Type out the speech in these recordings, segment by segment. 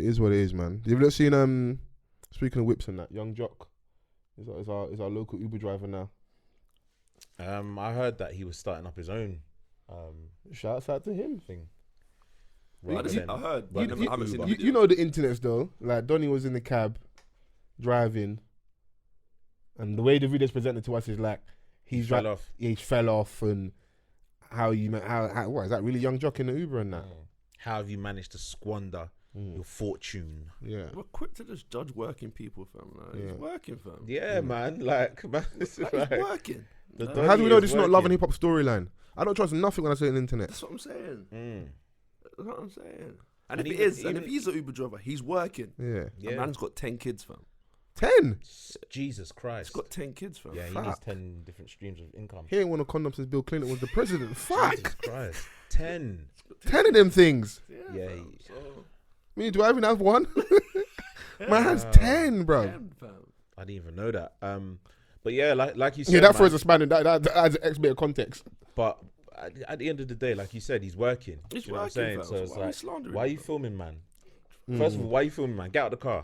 is what it is, man. You've not seen speaking of whips and that, Young Jock is our local Uber driver now. I heard that he was starting up his own Shouts out to him. thing. I heard. I haven't seen the You know the internet though. Like Donnie was in the cab driving, and the way the video's presented to us is like he fell off, and how what is that really Young Jock in the Uber and that? How have you managed to squander your fortune? Yeah, we're quick to just judge working people, fam. Like, He's working, fam. Yeah, man. Like, man, he's working. How do we know this is not love and hip hop storyline? I don't trust nothing when I say on the internet. That's what I'm saying. That's what I'm saying. And if he's an Uber driver, he's working. Yeah. The man's got 10 kids, fam. 10? Jesus Christ. He's got 10 kids, fam. Yeah, he needs 10 different streams of income. He ain't won a condom since Bill Clinton was the president. Fuck. Jesus Christ. 10. 10 of them things. Yeah. Me, do I even have one? Man has 10, bro. 10, fam. I didn't even know that. But yeah, like you said, yeah, that throws a span in that adds an X bit of context. But at the end of the day, like you said, he's working. He's you know working, what I'm saying? So it's like, why are you filming, man? Mm. First of all, why are you filming, man? Get out of the car.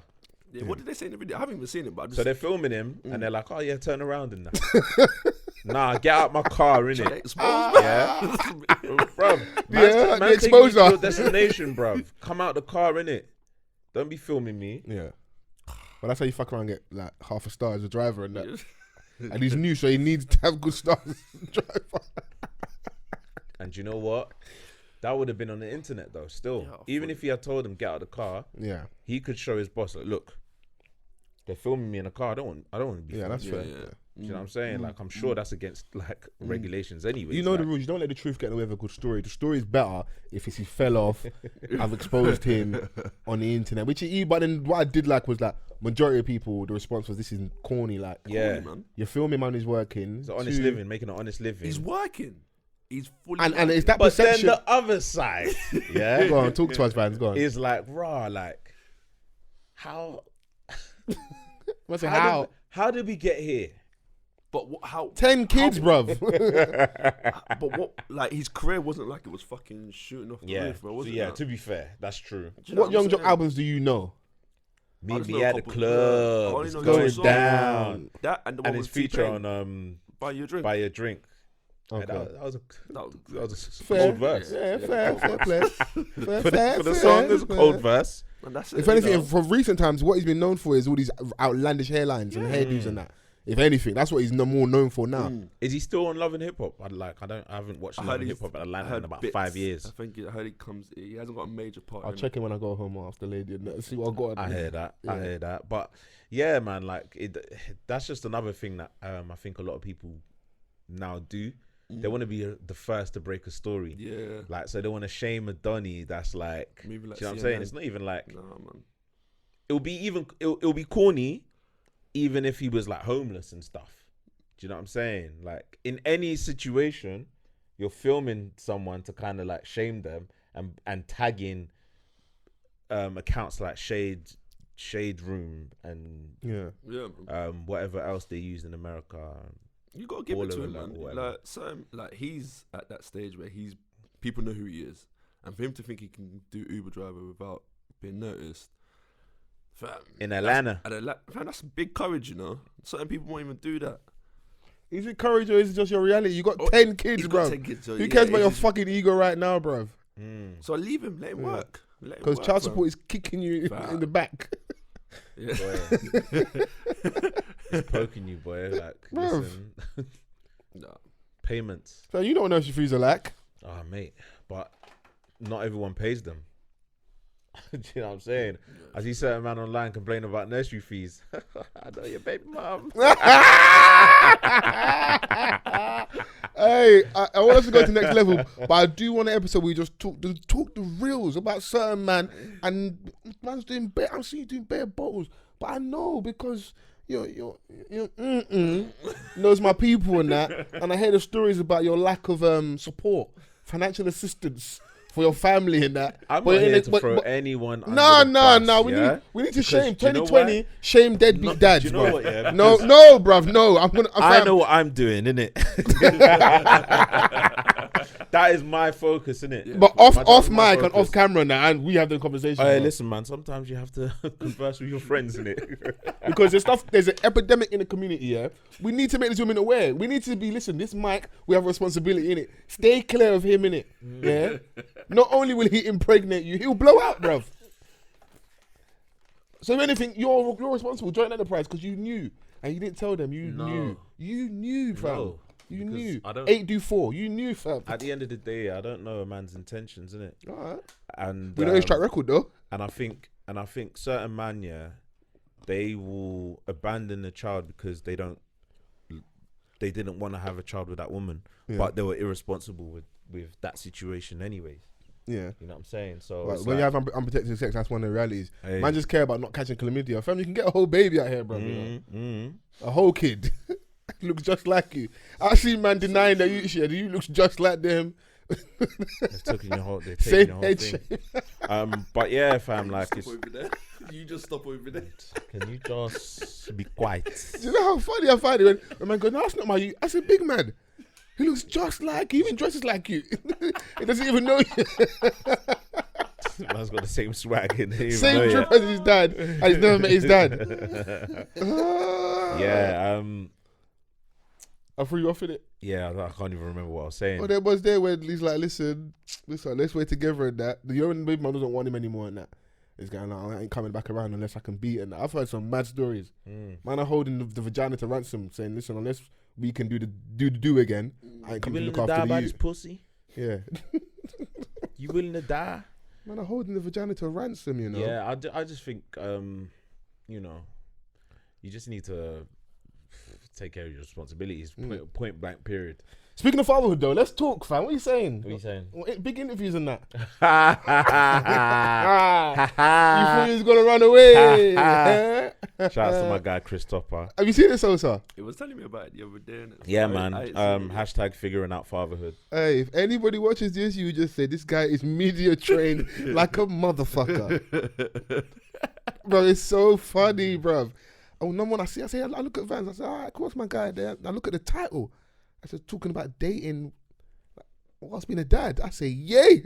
Yeah, what did they say in the video? I haven't even seen it, but I just... So they're filming him, and they're like, oh yeah, turn around and that. Nah, get out my car, innit? Yeah? Bruv, the exposure. exposure. To your destination, bruv. Come out the car, innit? Don't be filming me. Yeah. But that's how you fuck around and get like half a star as a driver and that. And he's new, so he needs to have good stars as a driver. And you know what? That would have been on the internet though, still. Even if he had told him, get out of the car, he could show his boss, like, look, they're filming me in a car. I don't want to be filmed. That's fair. Do you know what I'm saying? Like, I'm sure that's against like regulations anyway. You know the rules. You don't let the truth get in the way of a good story. The story is better if he fell off. I've exposed him on the internet, but then what I did like was that majority of people, the response was, this is corny. Like, man. You're filming man who's working. It's an honest living, making an honest living. He's working. He's fully and it's that but perception. Then the other side, yeah, go on, talk to us, man. Go on. Is like, raw, like, how did we get here? But how 10 kids, bruv. But what? Like his career wasn't like it was fucking shooting off the roof, bro. Yeah, to be fair, that's true. What Young Jock albums do you know? Meet Me at the Club. It's going down. That and the one and his feature on Buy Your Drink. Buy Your Drink. Okay. That was a fair, cold verse. Yeah, fair play. For the song, there's a cold verse. And that's if anything, from recent times, what he's been known for is all these outlandish hairlines and hairdos and that. If anything, that's what he's more known for now. Is he still on Love and Hip Hop? I haven't watched Love and Hip Hop in Atlanta in about 5 years. I heard he hasn't got a major part. I'll check him when I go home after lady and see what I got. I hear that. But yeah, man, like that's just another thing that I think a lot of people now do. They want to be the first to break a story. Yeah. Like, so they want to shame a Donnie that's like, do you know what I'm saying? It's not even like, nah, man. It'll be corny even if he was like homeless and stuff. Do you know what I'm saying? Like, in any situation, you're filming someone to kind of like shame them and tagging accounts like Shade Room and whatever else they use in America. You gotta give it to him, man. Like he's at that stage where people know who he is, and for him to think he can do Uber driver without being noticed, fam, in Atlanta, fam, that's big courage, you know. Certain people won't even do that. Is it courage or is it just your reality? You got 10 kids, bro. Who cares about your fucking ego right now, bro? So leave him, let him work. Because child support is kicking you in the back. Yeah. It's poking you, boy. Like, listen. Payments. So you don't know if your fees are like. Oh, mate. But not everyone pays them. Do you know what I'm saying? I see certain man online complain about nursery fees. I know your baby mum. Hey, I want us to go to the next level, but I do want an episode where we just talk the reals about certain man, and man's doing bare. I'm seeing you doing bare bottles, but I know because you knows my people and that, and I hear the stories about your lack of support, financial assistance for your family and that. I'm not here to throw anyone. No. We need to shame 2020. Shame deadbeat dads, bro. What, yeah? No, bruv. No, I know what I'm doing, innit? that is my focus, innit? Yeah. But My off my mic and focus. off camera now, and we have the conversation. Hey, bro. listen, man. Sometimes you have to converse with your friends, innit? Because there's an epidemic in the community, yeah? We need to make these women aware. We need to be, listen, this Mike, we have a responsibility in it. Stay clear of him, in it. Yeah? Not only will he impregnate you, he'll blow out, bruv. So if anything, you're responsible, joint enterprise, because you knew. And you didn't tell them, you knew. You knew, fam. No, you because knew. I don't- 8 do 4. You knew, fam. At the end of the day, I don't know a man's intentions, innit? Alright. And We know his track record, though. And I think certain man, yeah, they will abandon the child because they didn't want to have a child with that woman, but they were irresponsible with that situation anyways. Yeah. You know what I'm saying? So Like, it's when like, you have unprotected sex, that's one of the realities. hey, Man just care about not catching chlamydia. Fam, you can get a whole baby out here, bro. A whole kid. Looks just like you. I see man denying that you looks just like them. they're taking your whole Same thing. head shape. But yeah, fam, like Stop it's. over there. You just stop over there. Can you just be quiet? Do you know how funny I find it when man goes, no, that's not my you. I said, big man. He looks just like you, even dresses like you. He doesn't even know you. Man's got the same swag in there. Same drip as his dad. And he's never met his dad. Yeah, I threw you off in it. yeah, I can't even remember what I was saying. Oh, there was there when he's like, listen, let's wait together and that. The young baby man doesn't want him anymore and that. He's going, no, I ain't coming back around unless I can beat it. And I've heard some mad stories. Man are holding the vagina to ransom, saying, listen, unless we can do the do again, I ain't You coming to willing look to die after by you. this pussy? Yeah. You willing to die? Man are holding the vagina to ransom, you know. Yeah, I just think, you know, you just need to take care of your responsibilities. Point blank. Period. Speaking of fatherhood, though, let's talk, fam. What are you saying? What are you saying? Big interviews and that. Shout You thought you was gonna run away? out to my guy Chris Topper. Have you seen this, Osa? It was telling me about it the other day. Innit? Yeah, I man. ain't seen it yet. Hashtag figuring out fatherhood. Hey, if anybody watches this, you just say this guy is media trained like a motherfucker, bro. It's so funny, bro. Oh, no one I see, I look at Vans. I say, all right, of course, my guy there. I look at the title. I said, talking about dating. What's being a dad? I say, yay.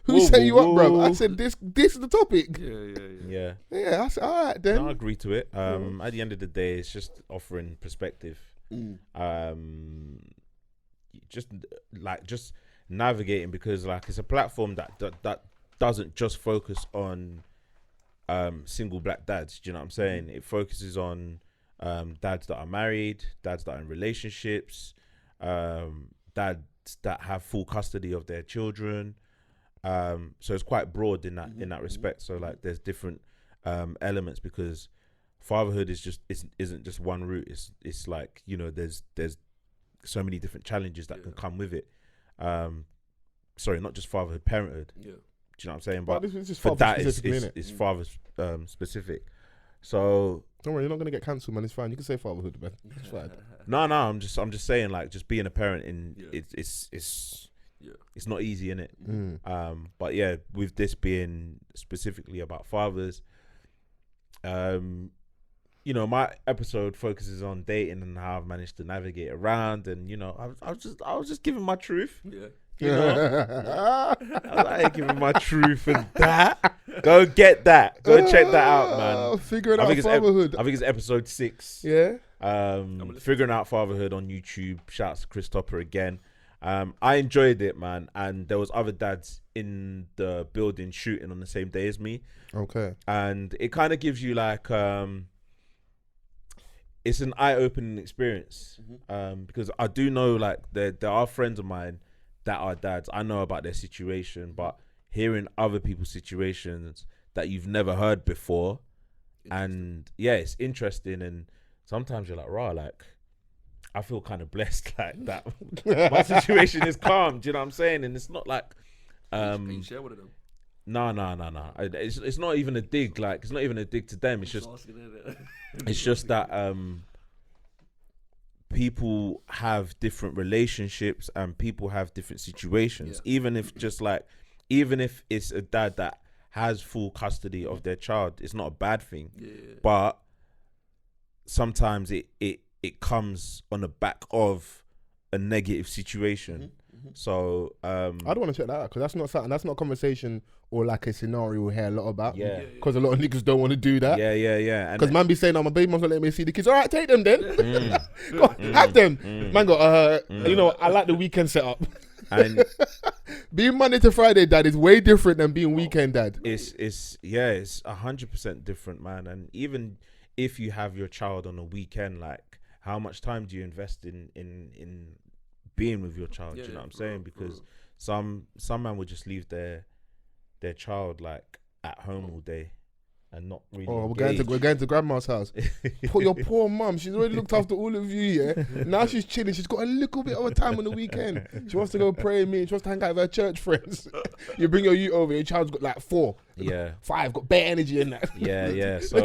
Who set you up, bro? I said, this is the topic. Yeah. Yeah, I said, all right, then. No, I agree to it. At the end of the day, it's just offering perspective. Just navigating, because like it's a platform that doesn't just focus on single black dads. Do you know what I'm saying? It focuses on dads that are married, dads that are in relationships, dads that have full custody of their children. So it's quite broad in that respect. So like there's different elements, because fatherhood isn't just one route. It's like, you know, there's so many different challenges that can come with it. Sorry, not just fatherhood, parenthood. Yeah. Do you know what I'm saying? But this is for that, specific, it's father specific. So don't worry, you're not gonna get cancelled, man. It's fine. You can say fatherhood, man. It's fine. No, I'm just saying, like, just being a parent it's not easy, innit? But yeah, with this being specifically about fathers, you know, my episode focuses on dating and how I've managed to navigate around, and you know, I was just giving my truth. Yeah. You know, I ain't giving my truth and that. Go get that. Go check that out, man. Figuring out fatherhood. I think it's episode 6. Yeah. Figuring out fatherhood on YouTube. Shouts to Chris Topper again. I enjoyed it, man, and there was other dads in the building shooting on the same day as me. Okay. And it kind of gives you like it's an eye-opening experience, because I do know, like, there are friends of mine that are dads. I know about their situation, but hearing other people's situations that you've never heard before, and yeah, it's interesting. And sometimes you're like, rah, like, I feel kind of blessed, like that. My situation is calm. Do you know what I'm saying? And it's not like, Can you share one of them? No. It's not even a dig. Like, it's not even a dig to them. It's just that people have different relationships and people have different situations. Yeah. Even if it's a dad that has full custody of their child, it's not a bad thing. Yeah. But sometimes it comes on the back of a negative situation. So I don't want to check that out because that's not something. That's not a conversation or like a scenario we hear a lot about. Yeah. Because a lot of niggas don't want to do that. Yeah. Because man be saying, "Oh, my baby mom's not letting me see the kids." All right, take them then. Go on, have them. Man go. You know, I like the weekend setup. And being Monday to Friday dad is way different than being weekend dad. it's 100% different, man. And even if you have your child on a weekend, like how much time do you invest in being with your child? Do you know what I'm saying? Because some man would just leave their child like at home all day and not really. Oh, we're going to grandma's house. Your poor mum, she's already looked after all of you, yeah. Now she's chilling. She's got a little bit of a time on the weekend. She wants to go pray and meet. She wants to hang out with her church friends. You bring your youth over. Your child's got like 4, 5, got bare energy in that. Yeah. So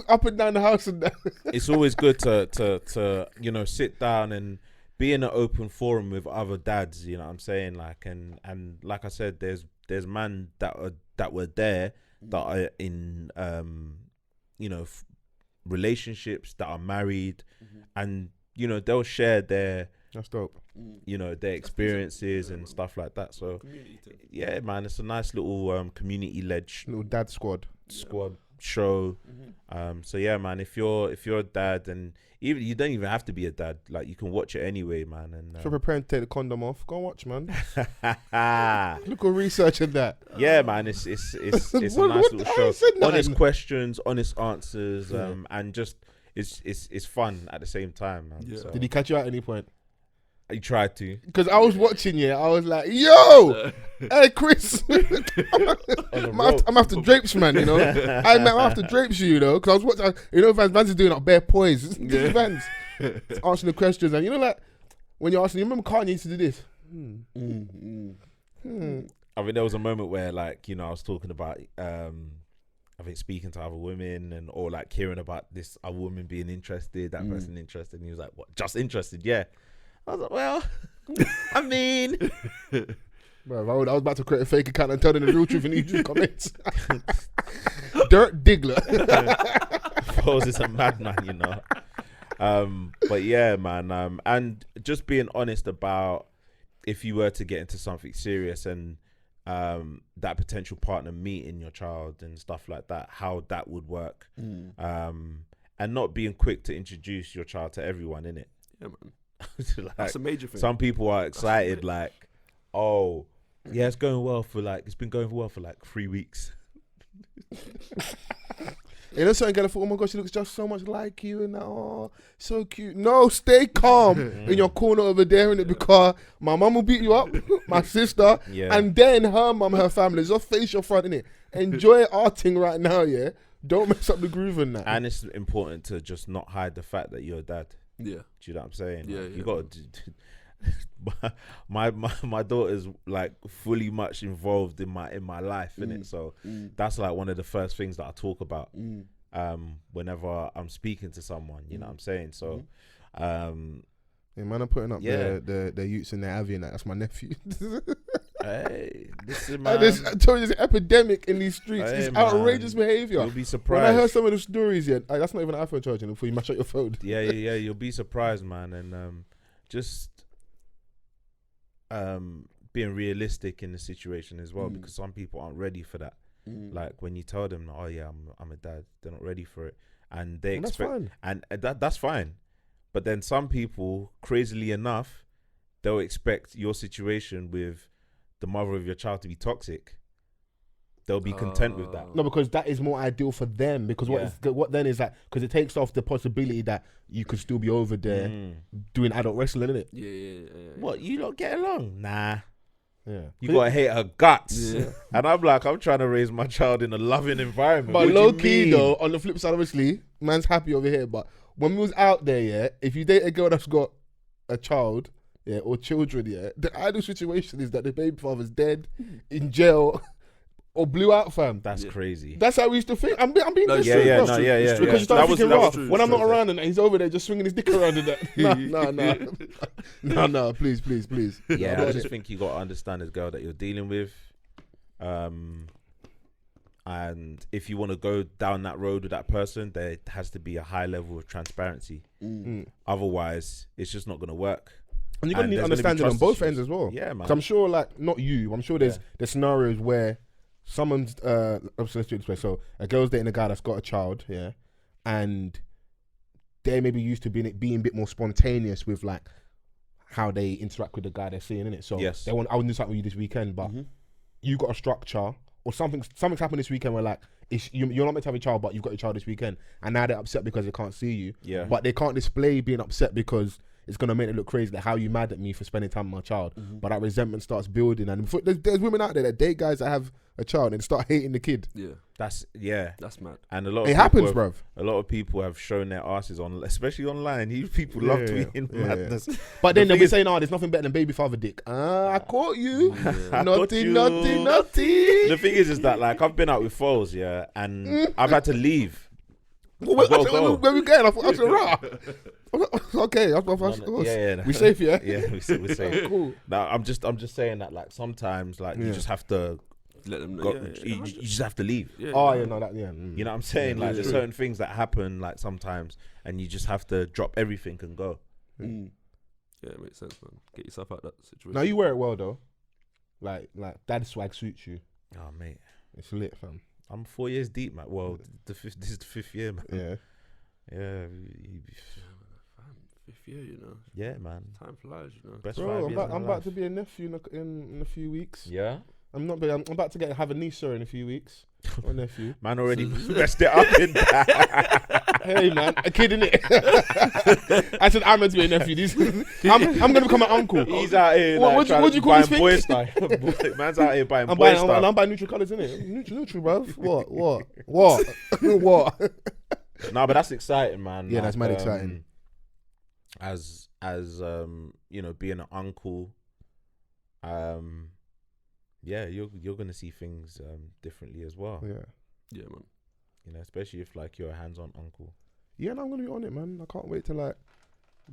up and down the house and that. It's always good to sit down and be in an open forum with other dads. You know what I'm saying? Like and like I said, there's men that were there that are in relationships, that are married, and they'll share their that's dope. Their experiences and stuff like that. So yeah, man, it's a nice little community led little dad squad show. So yeah, man, if you're a dad, and even you don't even have to be a dad, like you can watch it anyway, man. And if you're preparing to take the condom off, go and watch, man. Look at research in that. Yeah, man, it's a nice little show. Honest questions, honest answers, and just it's fun at the same time, man. Yeah. So. Did he catch you at any point? He tried to. Because I was watching, I was like, yo, hey, Chris. I'm after drapes, man, I'm after drapes, because I was watching, Vans is doing like bare poise. Vans. It's answering the questions. And like, when you're asking, you remember Kanye used to do this? I mean, there was a moment where, like, I was talking about, I think speaking to other women or like hearing about this other woman being interested, that person interested. And he was like, what, just interested? Yeah. I was like, well, I mean. Bro, I was about to create a fake account and tell them the real truth in each comments. Dirt Diggler. Fols is a madman, But yeah, man. And just being honest about if you were to get into something serious and that potential partner meeting your child and stuff like that, how that would work. And not being quick to introduce your child to everyone, innit? Yeah, man. Like, that's a major thing. Some people are excited, like, oh, yeah, it's been going well for like 3 weeks. Certain girl, I thought, oh my gosh, she looks just so much like you, and oh, so cute. No, stay calm in your corner over there, innit? Because my mum will beat you up, my sister, and then her mum, her family. Just face your front, innit? Enjoy arting right now, yeah. Don't mess up the groove in that. And it's important to just not hide the fact that you're a dad. Yeah. Do you know what I'm saying? Yeah, like, you got to. My daughter's like fully much involved in my life, innit? So that's like one of the first things that I talk about whenever I'm speaking to someone. You know what I'm saying? So, yeah, man, I'm putting up the youths in their Avi and that's my nephew. Hey, this is man. I told you, there's an epidemic in these streets. It's outrageous behavior. You'll be surprised. When I heard some of the stories, that's not even an iPhone charging before you mash up your phone. Yeah. You'll be surprised, man. And just being realistic in the situation as well, because some people aren't ready for that. Like when you tell them, oh yeah, I'm a dad, they're not ready for it, and they expect, and that's fine. But then some people, crazily enough, they'll expect your situation with the mother of your child to be toxic. They'll be content with that. No, because that is more ideal for them. Because what then is that? Because it takes off the possibility that you could still be over there doing adult wrestling, innit? Yeah. What, you don't get along? Nah. Yeah. You gotta hate her guts. Yeah. And I'm like, I'm trying to raise my child in a loving environment. But low key though, on the flip side, obviously, man's happy over here. But when we was out there, if you date a girl that's got a child, or children, the ideal situation is that the baby father's dead, in jail, or blew out, fam. That's crazy. That's how we used to think. I'm being Because you start thinking, when I'm not around and he's over there just swinging his dick around and that. No, please. Yeah, I just think you got to understand this girl that you're dealing with. And if you want to go down that road with that person, there has to be a high level of transparency. Otherwise, it's just not going to work. And you're gonna need understanding on both ends as well. Yeah, man. 'Cause I'm sure, like, not you. I'm sure there's scenarios where someone's let's do it this way. So a girl's dating a guy that's got a child, yeah, and they maybe used to being a bit more spontaneous with like how they interact with the guy they're seeing, innit? So they want, I want to do something with you this weekend, but you got a structure or something's happened this weekend where like you're not meant to have a child, but you've got your child this weekend, and now they're upset because they can't see you. Yeah. But they can't display being upset because it's gonna make it look crazy. Like, how you mad at me for spending time with my child? But that resentment starts building, and there's women out there that date guys that have a child and start hating the kid. Yeah, that's mad. And a lot of it happens, bruv. A lot of people have shown their asses on, especially online. These people love tweeting madness. Yeah. But then they'll be saying, "Oh, there's nothing better than baby father dick." I caught you. Naughty. The thing is that like I've been out with Fols, yeah, and I've had to leave. Where we going? I said, rah. Okay, we safe, yeah. Yeah, we're safe. Cool. Now I'm just saying that like sometimes like you just have to let them go, you just have to leave. You know what I'm saying? Like there's certain things that happen like sometimes, and you just have to drop everything and go. Yeah, it makes sense, man. Get yourself out of that situation. Now you wear it well though. Like dad swag suits you. Oh mate, it's lit, fam. I'm 4 years deep, man. Well, this is the 5th year, man. Yeah. Fifth year, you know. Yeah, man. Time flies, you know. Best Bro, 5 years I'm about to be a nephew in a few weeks. Yeah. I'm about to have a niece in a few weeks. Or nephew. Man already messed it up in that. Hey man, a kid in it. I said I'm meant to be a nephew. I'm gonna become an uncle. He's out here. What do you call this thing? Boy style. Man's out here buying boy style. I'm buying neutral colours, innit? Neutral, bruv. What? No, but that's exciting, man. Yeah, that's mad exciting. As you know, being an uncle, yeah, you're gonna see things differently as well. Yeah, man. You know, especially if like you're a hands-on uncle. Yeah, and I'm gonna be on it, man. I can't wait to like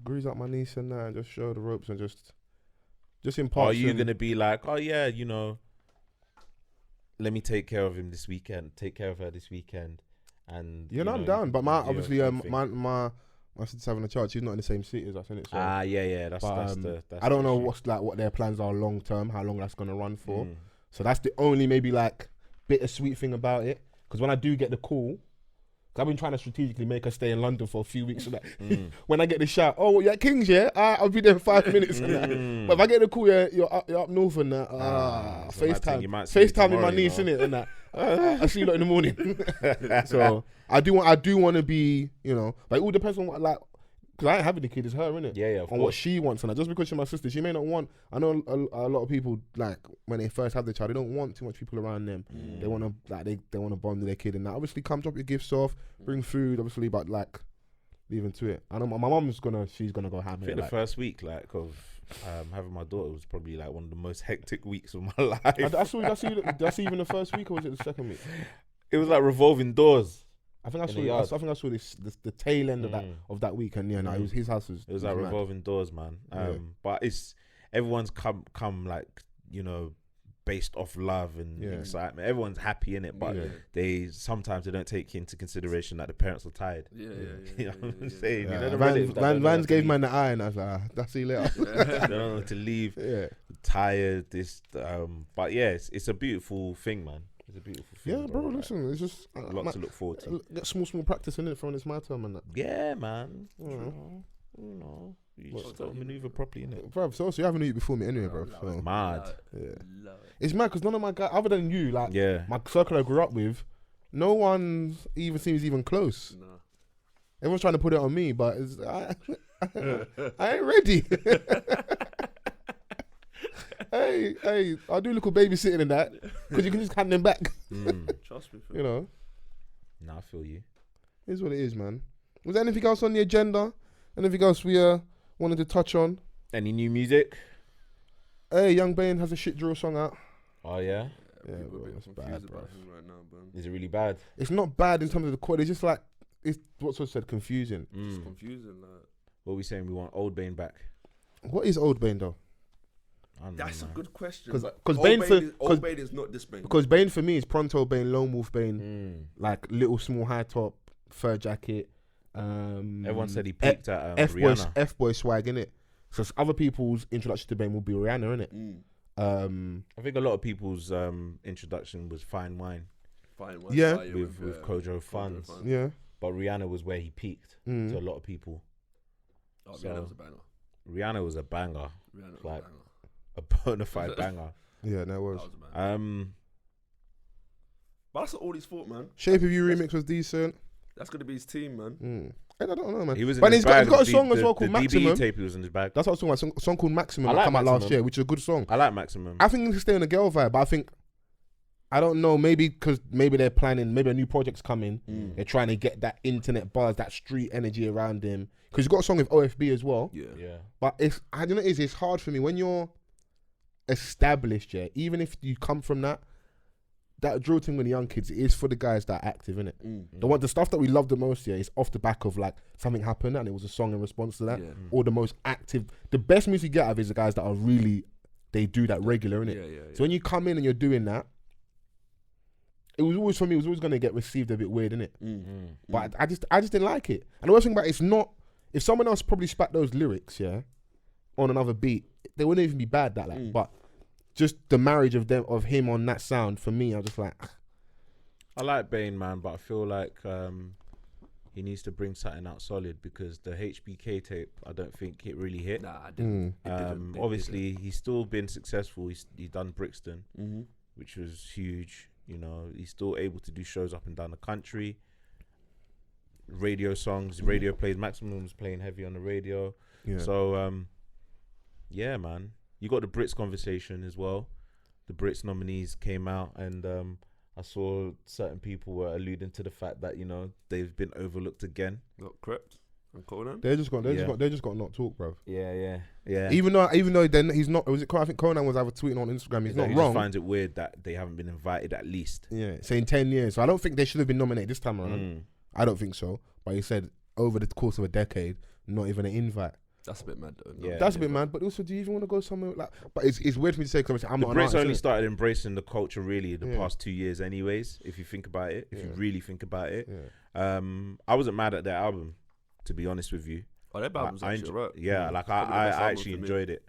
grease up my niece and that, and just show the ropes and just impart. Are you gonna be like, oh yeah, you know, let me take care of him this weekend, take care of her this weekend, and I'm down. But my sister's having a child. She's not in the same city as us, innit? So, yeah. That's I don't know what their plans are long term, how long that's gonna run for. So that's the only maybe like bittersweet thing about it. Because when I do get the call, cause I've been trying to strategically make her stay in London for a few weeks so that when I get the shout, oh, you're at King's, yeah? I'll be there in 5 minutes. And that. But if I get the call, you're up north and that, FaceTime with my niece, innit? And that. I'll see you lot in the morning. So I do want to be, you know, but it all depends on what, like, because I ain't having the kid, it's her, innit? Yeah, on what she wants. And that. Just because she's my sister, she may not want, I know a lot of people, like, when they first have the child, they don't want too much people around them. They want to, like, they want to bond with their kid and that. Obviously, come drop your gifts off, bring food, obviously, but, like, leaving to it. I know my mum's she's going to go ham. I think the first week, like, of having my daughter was probably, like, one of the most hectic weeks of my life. That's even the first week, or was it the second week? It was like revolving doors. I think I saw the tail end of that week, and it was his house. It was like revolving doors, man. But everyone's come like, you know, based off love and excitement. Everyone's happy in it, but they don't take into consideration that the parents are tired. Yeah. You know what I'm saying? Yeah. You know, Vans gave man the eye, and I was like, that's see you later. They don't know to leave. Yeah, tired. But yeah, it's a beautiful thing, man. It's a beautiful thing. Yeah, bro. Listen, it's just a lot to look forward to. Get small practice in it from it's my term and that. Yeah, man. You know, you just got to maneuver properly, innit? Bro, so you haven't eaten before me anyway, bro. So. Mad. Yeah. It's mad because none of my guys, other than you, like my circle I grew up with, no one even seems even close. No. Everyone's trying to put it on me, but I ain't ready. Hey, I'll do a little babysitting in that because you can just hand them back. Trust me, you know. Nah, I feel you. It's what it is, man. Was there anything else on the agenda? Anything else we wanted to touch on? Any new music? Hey, Young Bane has a shit drill song out. Oh yeah. Yeah, bro, it's bad, bro. Right now, is it really bad? It's not bad in terms of the quality. It's just like it's what's also said confusing. It's confusing. Like. What are we saying? We want Old Bane back. What is Old Bane though? That's a good question. Because Old Bane is not this Bane. Because Bane for me is Pronto Bane, Lone Wolf Bane, like little small high top, fur jacket. Everyone said he peaked at Rihanna. F-boy swag, innit? So other people's introduction to BAME will be Rihanna, innit? I think a lot of people's introduction was Fine Wine. Yeah. With Kojo Funds. Yeah. But Rihanna was where he peaked to a lot of people. Oh, Rihanna was a banger. Rihanna was a banger. Rihanna was Like, a banger. a bona fide banger. Yeah, that was. That was a banger. But that's all his fault, man. Shape of You remix was decent. That's gonna be his team, man. I don't know, man. He was in but his he's got bag. a song as well called the Maximum. DBE tape he was in his bag. That's what I was talking about. A song called Maximum I that like came out last Maximum. year, which is a good song. I like Maximum. I think he can stay on the girl vibe, but I think, I don't know, maybe because maybe they're planning, maybe a new project's coming. They're trying to get that internet buzz, that street energy around him. Because he's got a song with OFB as well. Yeah. But I don't know, it's hard for me when you're established, yeah, even if you come from that drill thing with the young kids, it is for the guys that are active, innit? The stuff that we love the most, yeah, is off the back of like something happened and it was a song in response to that. Yeah. Or the most active, the best music you get out of is the guys that are really, they do that regular, innit? Yeah. So when you come in and you're doing that, it was always, for me, it was always going to get received a bit weird, innit? But I just didn't like it. And the worst thing about it, it's not, if someone else probably spat those lyrics, yeah, on another beat, they wouldn't even be bad that like, but just the marriage of him on that sound, for me, I was just like, I like Bane, man, but I feel like he needs to bring something out solid because the HBK tape, I don't think it really hit. Nah, I didn't. Obviously, he's still been successful. He's done Brixton, which was huge. You know, he's still able to do shows up and down the country. Radio songs, radio plays. Maximum's playing heavy on the radio. yeah. So, yeah, man. You got the Brits conversation as well. The Brits nominees came out, and I saw certain people were alluding to the fact that, you know, they've been overlooked again. Got Crept and Conan. They just got not talk, bro. Yeah. Even though then he's not. Was it? I think Conan was either tweeting on Instagram. He's not He wrong. just finds it weird that they haven't been invited at least. Yeah, saying 10 years. So I don't think they should have been nominated this time around. I don't think so. But he said over the course of a decade, not even an invite. That's a bit mad, though. Yeah. That's a bit mad. But also, do you even want to go somewhere like? But it's weird for me to say because I'm The not. An Brits artist, only innit? started embracing the culture really the past 2 years, anyways. If you think about it, if you Yeah. really think about it, Yeah. I wasn't mad at their album, to be honest with you. Oh, that album's actually right. Yeah, like Probably the best I album actually for me. enjoyed it.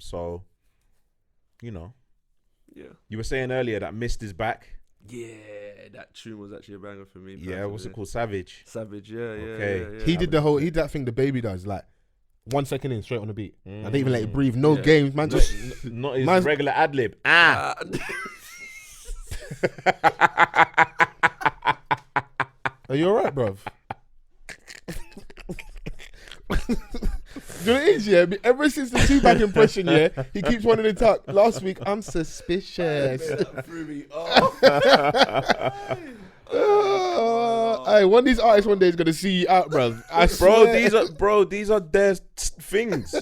So, you know, Yeah. you were saying earlier that Mist is back. Yeah, that tune was actually a banger for me. Yeah, what's it called? Savage. Savage, yeah. Okay. He did that thing the baby does, like 1 second in, straight on the beat. I didn't even let it breathe. No Yeah. games, man. Just Not his Man's- regular ad lib. Ah. Are you alright, bruv? You know what it is, yeah? Ever since the 2-back impression, yeah, he keeps wanting to talk. Last week, I'm suspicious. Threw me Hey, one of these artists one day is gonna see you out, bruv. I swear. These are their things.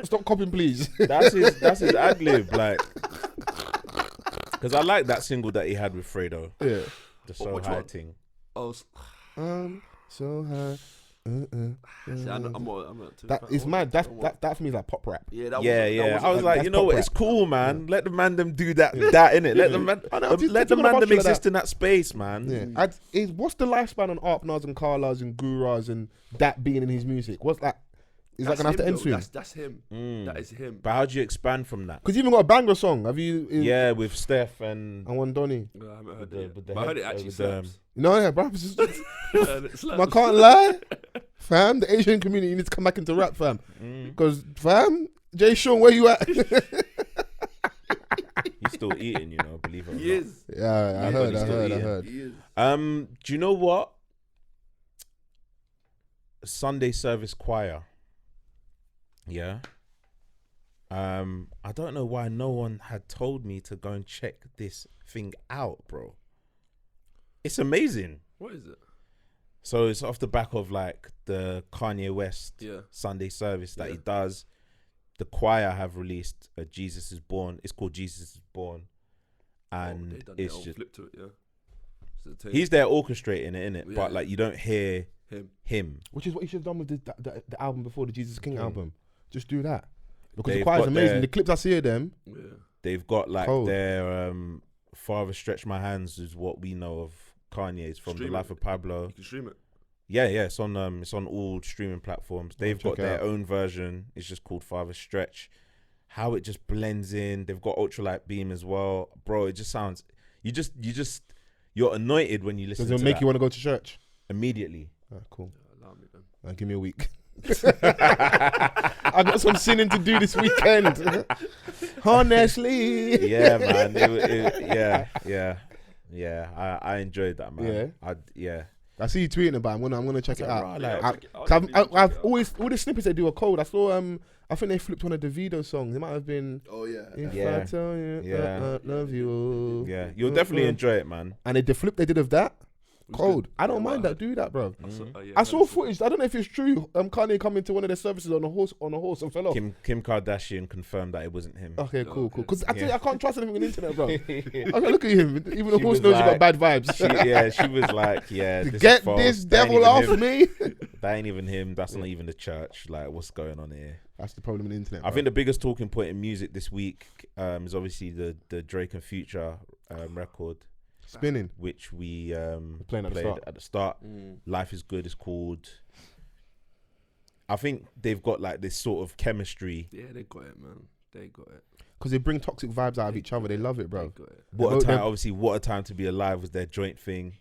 Stop copying, please. That's his ad lib, like. Because I like that single that he had with Fredo. Yeah. The So which High one? thing. So high. I'm not too That fan. is What? mad. That for me is like pop rap. Yeah, that Yeah. I was like, like, that's you know pop what? rap. It's cool, man. Let the man them do that in it. Let the man I know, let the people man are them bunch of exist that. in that space, man. Yeah. What's the lifespan on Arpnars and Carlas and Guras and that being in his music? What's that? Is that gonna have to end soon? That's him. That is him. But how do you expand from that? Because you even got a banger song. Have you? Yeah, with Steph and And one Donny. No, I haven't heard the- it with yet. the But I heard head- it actually with the- slaps. No, yeah, bro. It's just, It slaps. I can't lie, fam. The Asian community needs to come back into rap, fam. Because, fam, Jay Sean, where you at? he's still eating, you know, believe it or not. He is. Yeah, I heard. He is. Do you know what? Sunday service choir. Yeah. I don't know why no one had told me to go and check this thing out, bro. It's amazing. What is it? So it's off the back of like the Kanye West Yeah. Sunday service that he Yeah. does. The choir have released a Jesus is Born. It's called Jesus is Born. And they done it's their own just, flip to it, yeah. It's a tape. he's there orchestrating it, innit? Yeah. But like you don't hear him. Which is what you should have done with the album before, the Jesus King album. Just do that. Because They've the choir's got amazing. The clips I see of them, Yeah. They've got like Cold. their Father Stretch My Hands is what we know of Kanye's from Stream The Life it. of Pablo. You can stream it. Yeah, it's on all streaming platforms. They've got their own version. It's just called Father Stretch. How it just blends in. They've got ultralight beam as well, bro. It just sounds. You're anointed when you listen. Does it make you want to go to church immediately? Cool. Allow me then. Give me a week. I got some sinning to do this weekend. Honestly. Yeah, man. Yeah. I enjoyed that, man. Yeah. I see you tweeting about it. I'm gonna check it out. I've always all the snippets they do are cold. I saw I think they flipped one of the Davido songs. It might have been If I tell you I love you. Yeah, you'll definitely enjoy it, man. And the flip they did of that, cold. I don't mind that. Do that, bro. I saw footage. I don't know if it's true. Kanye coming to one of their services on a horse and fell off. Kim Kardashian confirmed that it wasn't him. Okay, cool. Because I tell you, I can't trust anything on the internet, bro. Okay, look at him. Even the horse knows you got bad vibes. She was like, get this devil off me. That ain't even him. That's not even the church. Like, what's going on here? That's the problem in the internet. I think the biggest talking point in music this week is obviously the Drakkar Future record. Spinning, which we played at the start. Life is Good is called. I think they've got like this sort of chemistry. Yeah, they got it, man. They got it. Because they bring toxic vibes out of each other. They love it, bro. What a time! Obviously, What a Time to Be Alive was their joint thing.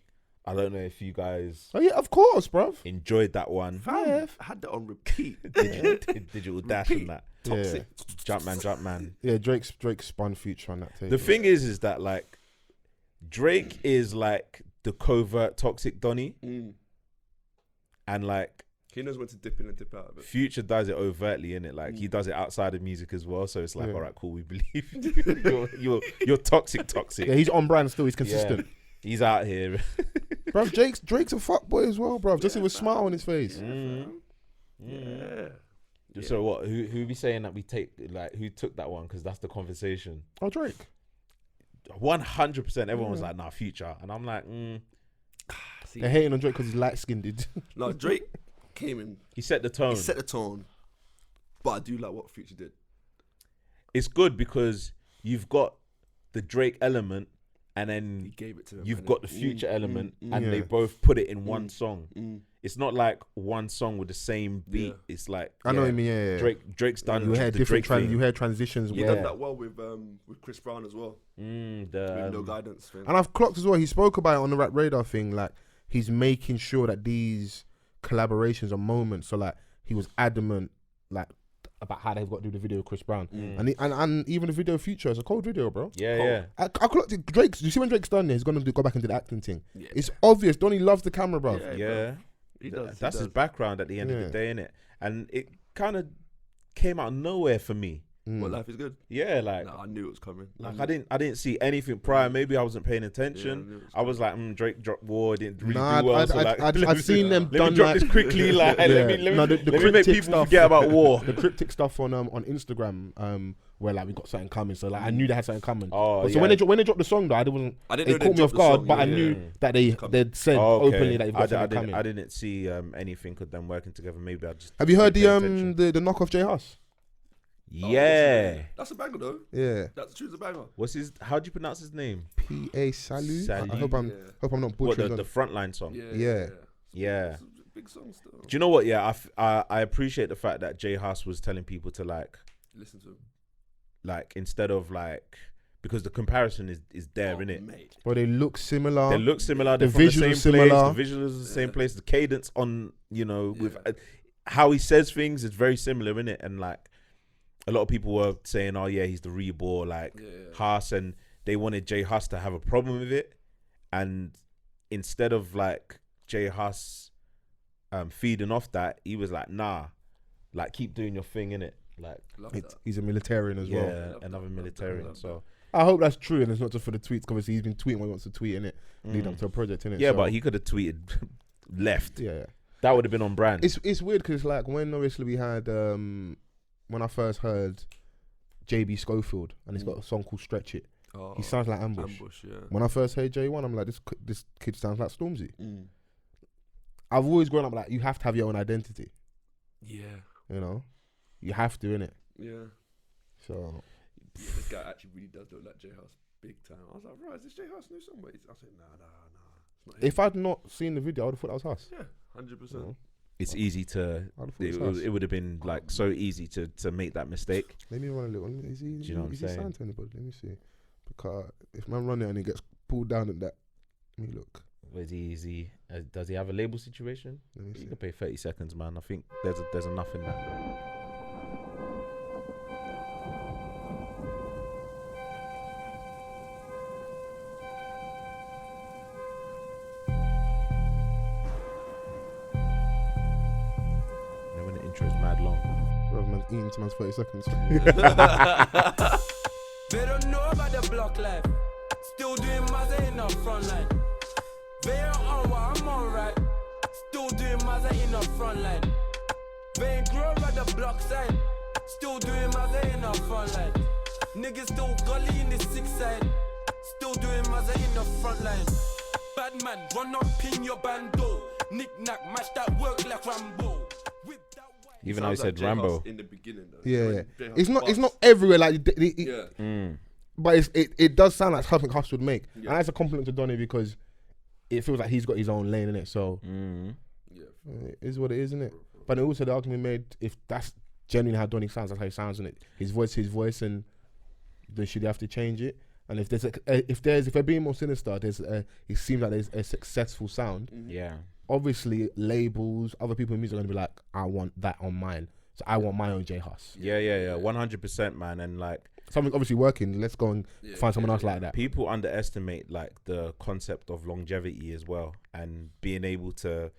I don't know if you guys. Oh yeah, of course, bro. Enjoyed that one. I had that on repeat. Digital Dash and that. Toxic. Yeah. Jumpman. Yeah, Drake spun Future on that tape. The thing is that like Drake is like the covert toxic Donny, and like he knows when to dip in and dip out of it. Future does it overtly, in it. Like he does it outside of music as well. So it's like, all right, cool, we believe you. You're toxic. Yeah, he's on brand still. He's consistent. Yeah. He's out here, bro. Drake's a fuckboy as well, bro. Just with a smile on his face. Yeah. So what? Who be saying that we take like who took that one? Because that's the conversation. Oh, Drake. 100%. Everyone was like, "Nah, Future," and I'm like, They're hating on Drake because he's light skinned. No, Drake came in. He set the tone. But I do like what Future did. It's good because you've got the Drake element. And then he gave it to him, you've got the Future element, and they both put it in one song. It's not like one song with the same beat. Yeah. It's like I know what you mean. Yeah. Drake's done. You heard different. You heard transitions. He done that well with Chris Brown as well. With No Guidance. Thing. And I've clocked as well. He spoke about it on the Rap Radar thing. Like he's making sure that these collaborations are moments. So like he was adamant, like. About how they've got to do the video with Chris Brown, and even the video Future is a cold video, bro. Yeah. I clocked it. Drake's. You see when Drake's done this, he's gonna go back and do the acting thing. Yeah. It's obvious. Donnie loves the camera, bro. Yeah. He does. That's his background at the end of the day, innit? And it kind of came out of nowhere for me. What, Life is Good? Yeah, like I knew it was coming. Like I didn't see anything prior. Maybe I wasn't paying attention. I was like, Drake dropped War, didn't really do well. I've seen them let me drop this quickly. Like, let me make people forget about War. The cryptic stuff on Instagram, where like we got something coming. So like I knew they had something coming. So when they dropped the song though, it caught me off guard. But I knew that they'd said openly that they've got something coming. I didn't see anything of them working together. Maybe I just. Have you heard the knockoff J Haas? Yeah, that's a banger though. Yeah, that's a banger. How do you pronounce his name? P.A. Salu. I hope I'm not butchering. What, the frontline song? Yeah. It's a big song still. Do you know what? Yeah, I appreciate the fact that J Haas was telling people to like listen to him, like instead of like. Because the comparison is there, innit? But they look similar. The visuals are similar. The visuals are the same place. The cadence on, with how he says things is very similar, innit? And like a lot of people were saying, oh yeah, he's the reborn, like Haas, and they wanted J Haas to have a problem with it. And instead of like J Haas feeding off that, he was like, nah, like keep doing your thing, innit? Like he's a militarian as well. Yeah, another militarian. So I hope that's true, and it's not just for the tweets. Obviously, he's been tweeting what he wants to tweet, innit? Lead up to a project, innit? Yeah, but he could have tweeted left. Yeah. That would have been on brand. It's weird because like when obviously we had when I first heard JB Schofield, and he's got a song called Stretch It. He sounds like Ambush. When I first heard J1, I'm like, this kid sounds like Stormzy. I've always grown up like you have to have your own identity. Yeah. You have to, innit? Yeah. So this guy actually really does look like J House big time. I was like, right, is this J House new song? But I said, nah. If I'd not seen the video, I would have thought that was Haas. Yeah, 100%. It's easy to. It would have been like so easy to make that mistake. Let me run a little. Is he? Do you know what I'm saying? Signed to anybody? Let me see. Because if man run it and he gets pulled down at that, let me look. Is he? Does he have a label situation? Let me see. You can pay 30 seconds, man. I think there's enough in that. Intro is mad long. Bro, man's eating to man's 30 seconds. They don't know about the block life. Still doing Mazza in the front line. They ain't on what I'm on, right? Still doing Mazza in the front line. They ain't grow at the block side. Still doing Mazza in the front line. Niggas still gully in the 6 side. Still doing Mazza in the front line. Bad man, run up in your bando. Knick-knack, match that work like Rambo. Even though he said Rambo in the beginning, though. Yeah. It's not everywhere like. But it does sound like something Haas would make, and that's a compliment to Donny because it feels like he's got his own lane in it. So it is what it is, isn't it? But also the argument made, if that's genuinely how Donny sounds, that's how he sounds, isn't it? His voice, and should they have to change it? And if they're being more sinister, it seems like there's a successful sound. Yeah. Obviously, labels, other people in music are going to be like, I want that on mine. So I want my own J Haas. Yeah. 100%, man. And like, something's obviously working. Let's go and find someone else like that. People underestimate like the concept of longevity as well, and being able to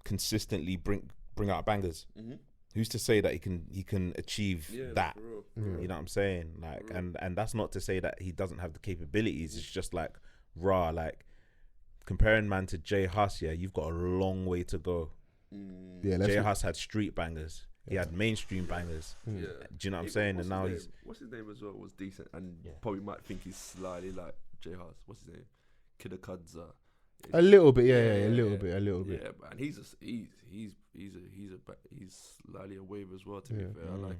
consistently bring out bangers. Mm-hmm. Who's to say that he can achieve that? You know what I'm saying? Like, and that's not to say that he doesn't have the capabilities. It's just like raw, like. Comparing man to J Haas, you've got a long way to go. J Haas had street bangers. He had mainstream bangers. Do you know what I'm saying? And now what's his name as well was decent, and probably might think he's slightly like J Haas. What's his name? Kidakadza. A little bit, a little bit. Yeah, but he's slightly a wave as well. To be fair, I like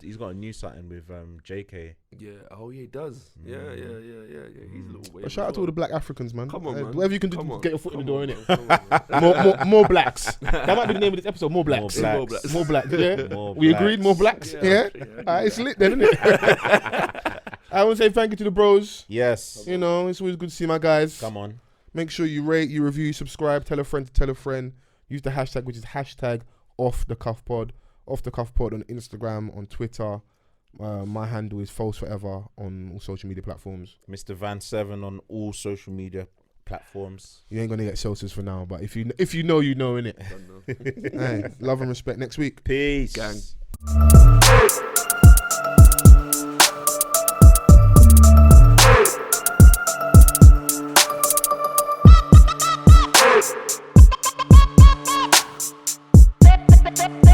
he's got a new sighting with JK. Yeah, he does. Yeah. He's a little wave. But shout out to all the black Africans, man. Come on, man. Whatever you can do to get your foot in the door, innit? More blacks. That might be the name of this episode. More blacks. More blacks. Yeah. We agreed. More blacks. Yeah. It's lit then, isn't it? I want to say thank you to the bros. Yes. You know, it's always good to see my guys. Come on. Make sure you rate, you review, subscribe, tell a friend to tell a friend. Use the hashtag, which is hashtag #OffTheCuffPod. Off the Cuff Pod on Instagram, on Twitter. My handle is Fols Forever on all social media platforms. Mr. Van 7 on all social media platforms. You ain't gonna get Celsius for now, but if you know, you know, innit? Hey, love and respect. Next week. Peace. Gang. Hey.